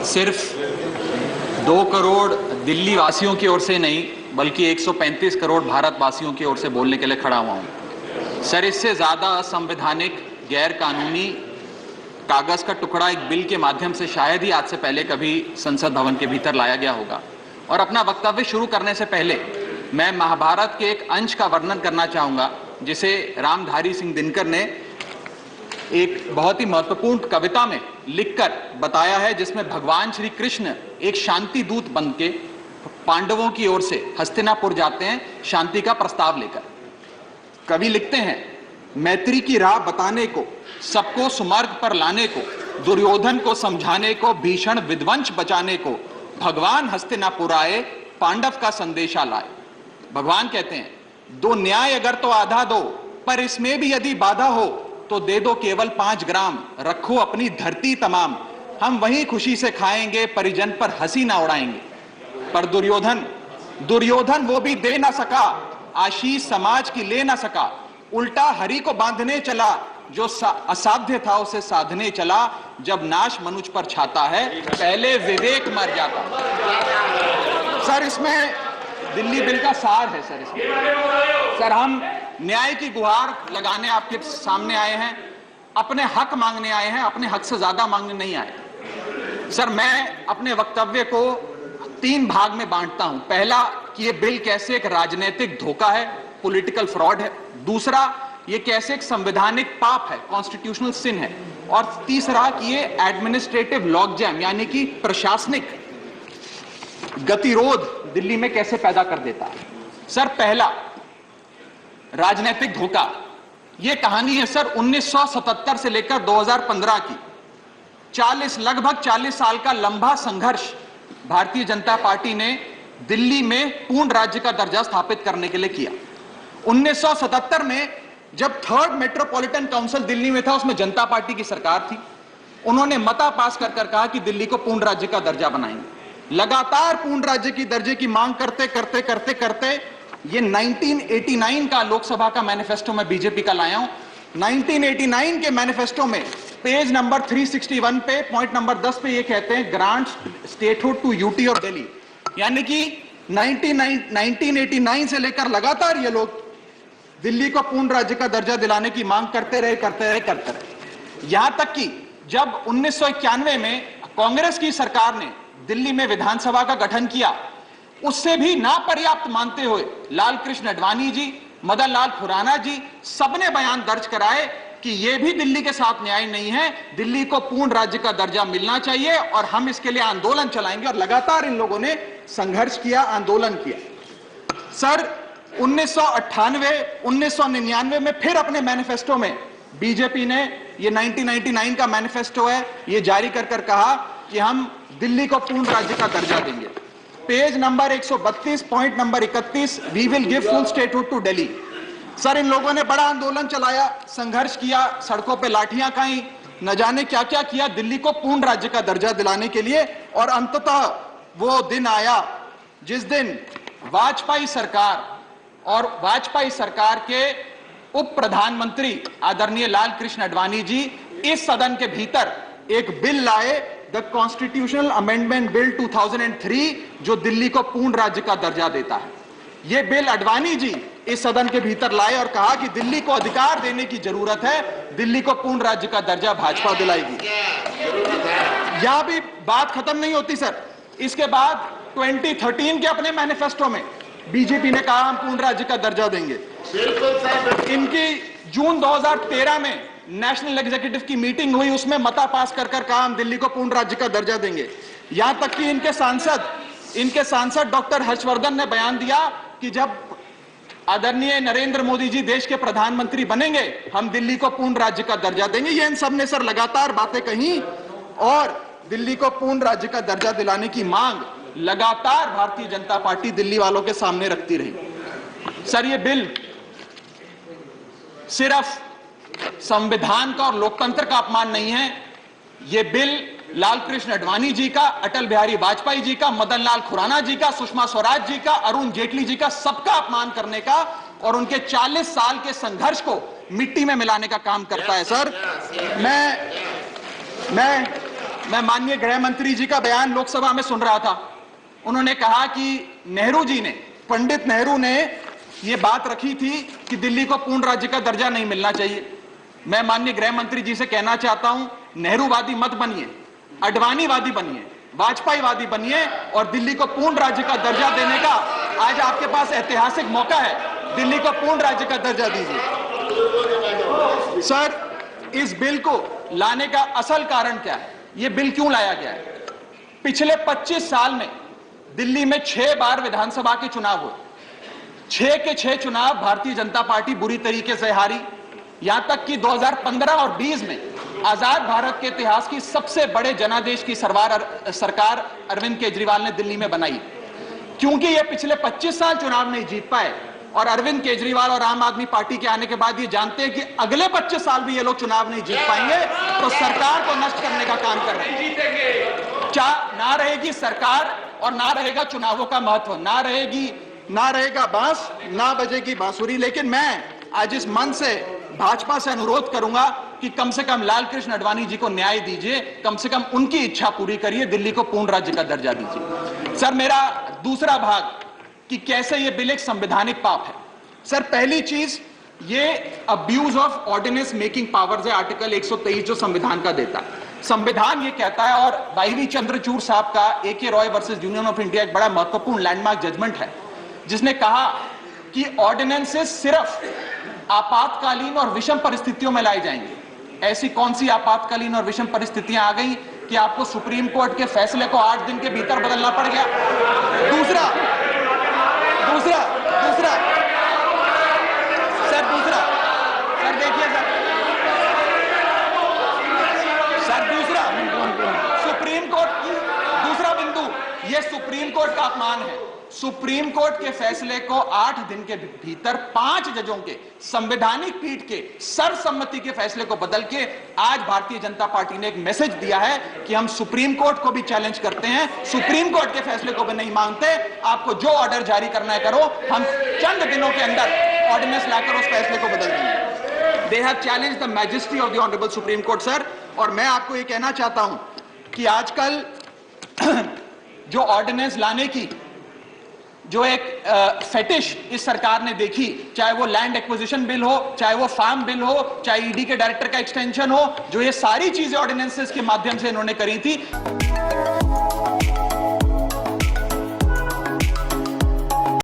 सिर्फ 2 करोड़ दिल्ली वासियों की ओर से नहीं बल्कि 135 करोड़ भारतवासियों की ओर से बोलने के लिए खड़ा हुआ हूं। सर, इससे ज्यादा असंवैधानिक, गैर कानूनी कागज का टुकड़ा एक बिल के माध्यम से शायद ही आज से पहले कभी संसद भवन के भीतर लाया गया होगा। और अपना वक्तव्य शुरू करने से पहले मैं महाभारत के एक अंश का वर्णन करना चाहूंगा जिसे रामधारी सिंह दिनकर ने एक बहुत ही महत्वपूर्ण कविता में लिखकर बताया है, जिसमें भगवान श्री कृष्ण एक शांति दूत बनके पांडवों की ओर से हस्तिनापुर जाते हैं शांति का प्रस्ताव लेकर। कवि लिखते हैं, मैत्री की राह बताने को, सबको सुमार्ग पर लाने को, दुर्योधन को समझाने को, भीषण विध्वंस बचाने को, भगवान हस्तिनापुर आए, पांडव का संदेशा लाए। भगवान कहते हैं, दो न्याय अगर तो आधा दो, पर इसमें भी यदि बाधा हो तो दे दो केवल 5 ग्राम, रखो अपनी धरती तमाम, हम वहीं खुशी से खाएंगे, परिजन पर हंसी ना उड़ाएंगे। पर दुर्योधन वो भी दे ना सका, आशीष समाज की ले ना सका, उल्टा हरि को बांधने चला, जो असाध्य था उसे साधने चला, जब नाश मनुष्य पर छाता है पहले विवेक मर जाता। सर, इसमें दिल्ली बिल का सार है। सर, हम न्याय की गुहार लगाने आपके सामने आए हैं, अपने हक मांगने आए हैं, अपने हक से ज्यादा मांगने नहीं आए। सर, मैं अपने वक्तव्य को 3 भाग में बांटता हूं। पहला कि ये बिल कैसे एक राजनीतिक धोखा है, पॉलिटिकल फ्रॉड है। दूसरा, ये कैसे एक संवैधानिक पाप है, कॉन्स्टिट्यूशनल सिन है। और तीसरा कि ये एडमिनिस्ट्रेटिव लॉकजैम यानी कि प्रशासनिक गतिरोध दिल्ली में कैसे पैदा कर देता है। सर, पहला राजनीतिक धोखा, यह कहानी है सर 1977 से लेकर 2015 की। लगभग 40 साल का लंबा संघर्ष भारतीय जनता पार्टी ने दिल्ली में पूर्ण राज्य का दर्जा स्थापित करने के लिए किया। 1977 में जब 3rd मेट्रोपॉलिटन काउंसिल दिल्ली में था, उसमें जनता पार्टी की सरकार थी। उन्होंने मता पास कर कहा कि दिल्ली को पूर्ण राज्य का दर्जा बनाएंगे। लगातार पूर्ण राज्य की दर्जे की मांग करते करते करते करते ये 1989 का लोकसभा का मैनिफेस्टो में बीजेपी का लाया हूं। 1989 के मैनिफेस्टो में पेज नंबर 361 पे पॉइंट नंबर 10 पे ये कहते हैं, ग्रांट स्टेटहुड टू यूटी और दिल्ली। यानी कि 1989 से लेकर लगातार ये लोग दिल्ली को पूर्ण राज्य का दर्जा दिलाने की मांग करते रहे। यहां तक कि जब 1991 में कांग्रेस की सरकार ने दिल्ली में विधानसभा का गठन किया, उससे भी ना पर्याप्त मानते हुए लाल कृष्ण आडवाणी जी, मदन लाल खुराना जी सबने बयान दर्ज कराए कि यह भी दिल्ली के साथ न्याय नहीं है, दिल्ली को पूर्ण राज्य का दर्जा मिलना चाहिए और हम इसके लिए आंदोलन चलाएंगे। और लगातार इन लोगों ने संघर्ष किया, आंदोलन किया। सर, 1998, 1999 में फिर अपने मैनिफेस्टो में बीजेपी ने, ये 1999 का मैनिफेस्टो है, ये जारी कर कहा कि हम दिल्ली को पूर्ण राज्य का दर्जा देंगे। Page number 132 point number 31, we will give full statehood to Delhi. Sir, इन लोगों ने बड़ा आंदोलन चलाया, संघर्ष किया, सड़कों पे लाठियां खाई, न जाने क्या क्या किया दिल्ली को पूर्ण राज्य का दर्जा दिलाने के लिए। और अंततः वो दिन आया जिस दिन वाजपेयी सरकार के उप प्रधानमंत्री आदरणीय लाल कृष्ण आडवाणी जी इस सदन के भीतर एक बिल लाए, द कॉन्स्टिट्यूशनल अमेंडमेंट बिल 2003, जो दिल्ली को पूर्ण राज्य का दर्जा देता है। यह बिल आडवाणी जी इस सदन के भीतर लाए और कहा कि दिल्ली को अधिकार देने की जरूरत है, दिल्ली को पूर्ण राज्य का दर्जा भाजपा दिलाएगी। यहां भी बात खत्म नहीं होती सर। इसके बाद 2013 के अपने मैनिफेस्टो में बीजेपी ने कहा हम पूर्ण राज्य का दर्जा देंगे। इनकी जून 2013 में नेशनल एग्जीक्यूटिव की मीटिंग हुई, उसमें मता पास कर कहा हम दिल्ली को पूर्ण राज्य का दर्जा देंगे। यहां तक कि इनके सांसद डॉक्टर हर्षवर्धन ने बयान दिया कि जब आदरणीय नरेंद्र मोदी जी देश के प्रधानमंत्री बनेंगे, हम दिल्ली को पूर्ण राज्य का दर्जा देंगे। ये इन सब ने सर लगातार बातें कही और दिल्ली को पूर्ण राज्य का दर्जा दिलाने की मांग लगातार भारतीय जनता पार्टी दिल्ली वालों के सामने रखती रही। सर, ये बिल सिर्फ संविधान का और लोकतंत्र का अपमान नहीं है, यह बिल लाल कृष्ण आडवाणी जी का, अटल बिहारी वाजपेयी जी का, मदन लाल खुराना जी का, सुषमा स्वराज जी का, अरुण जेटली जी का, सबका अपमान करने का और उनके 40 साल के संघर्ष को मिट्टी में मिलाने का काम करता है। सर, मैं माननीय गृह मंत्री जी का बयान लोकसभा में सुन रहा था। उन्होंने कहा कि नेहरू जी ने, पंडित नेहरू ने यह बात रखी थी कि दिल्ली को पूर्ण राज्य का दर्जा नहीं मिलना चाहिए। मैं माननीय गृह मंत्री जी से कहना चाहता हूं, नेहरूवादी मत बनिए, अडवाणीवादी बनिए, वाजपेयीवादी बनिए और दिल्ली को पूर्ण राज्य का दर्जा देने का आज आपके पास ऐतिहासिक मौका है। दिल्ली को पूर्ण राज्य का दर्जा दीजिए। सर, इस बिल को लाने का असल कारण क्या है? यह बिल क्यों लाया गया है? पिछले 25 साल में दिल्ली में 6 बार विधानसभा के चुनाव हुए। 6 के 6 चुनाव भारतीय जनता पार्टी बुरी तरीके से हारी। यहां तक कि 2015 और 20 में आजाद भारत के इतिहास की सबसे बड़े जनादेश की सरकार अरविंद केजरीवाल ने दिल्ली में बनाई। क्योंकि ये पिछले 25 साल चुनाव नहीं जीत पाए और अरविंद केजरीवाल और आम आदमी पार्टी के आने के बाद ये जानते हैं कि अगले 25 साल भी ये लोग चुनाव नहीं जीत पाएंगे, तो सरकार को नष्ट करने का काम कर रहे हैं। ना रहेगी सरकार और ना रहेगा चुनावों का महत्व, ना रहेगा बांस, ना बजेगी बांसुरी। लेकिन मैं आज इस मंच से भाजपा से अनुरोध करूंगा कि कम से कम लालकृष्ण आडवाणी जी को न्याय दीजिए, कम से कम उनकी इच्छा पूरी करिए, दिल्ली को पूर्ण राज्य का दर्जा दीजिए। सर, मेरा दूसरा भाग कि कैसे यह बिल एक संवैधानिक पाप है। सर, पहली चीज, ये abuse of ordinance making powers है, आर्टिकल 123 जो संविधान का देता है। संविधान ये कहता है, और वाईवी चंद्रचूड़ साहब का AK Roy versus union of India एक बड़ा महत्वपूर्ण लैंडमार्क जजमेंट है, जिसने कहा कि ऑर्डिनेंसेस सिर्फ आपातकालीन और विषम परिस्थितियों में लाए जाएंगे। ऐसी कौन सी आपातकालीन और विषम परिस्थितियां आ गई कि आपको सुप्रीम कोर्ट के फैसले को 8 दिन के भीतर बदलना पड़ गया? दूसरा देखिए सुप्रीम कोर्ट की दूसरा बिंदु, यह सुप्रीम कोर्ट का अपमान है। सुप्रीम कोर्ट के फैसले को 8 दिन के भीतर 5 जजों के संवैधानिक पीठ के सर्वसम्मति के फैसले को बदल के आज भारतीय जनता पार्टी ने एक मैसेज दिया है कि हम सुप्रीम कोर्ट को भी चैलेंज करते हैं, सुप्रीम कोर्ट के फैसले को भी नहीं मानते। आपको जो ऑर्डर जारी करना है करो, हम चंद दिनों के अंदर ऑर्डिनेंस लाकर उस फैसले को बदल देंगे। They have challenge the majesty of the honourable supreme court. Sir, और मैं आपको ये कहना चाहता हूं कि आजकल जो ऑर्डिनेंस लाने की जो एक फेटिश इस सरकार ने देखी, चाहे वो लैंड एक्विजिशन बिल हो, चाहे वो फार्म बिल हो, चाहे ईडी के डायरेक्टर का एक्सटेंशन हो, जो ये सारी चीजें ऑर्डिनेंसेस के माध्यम से इन्होंने करी थी।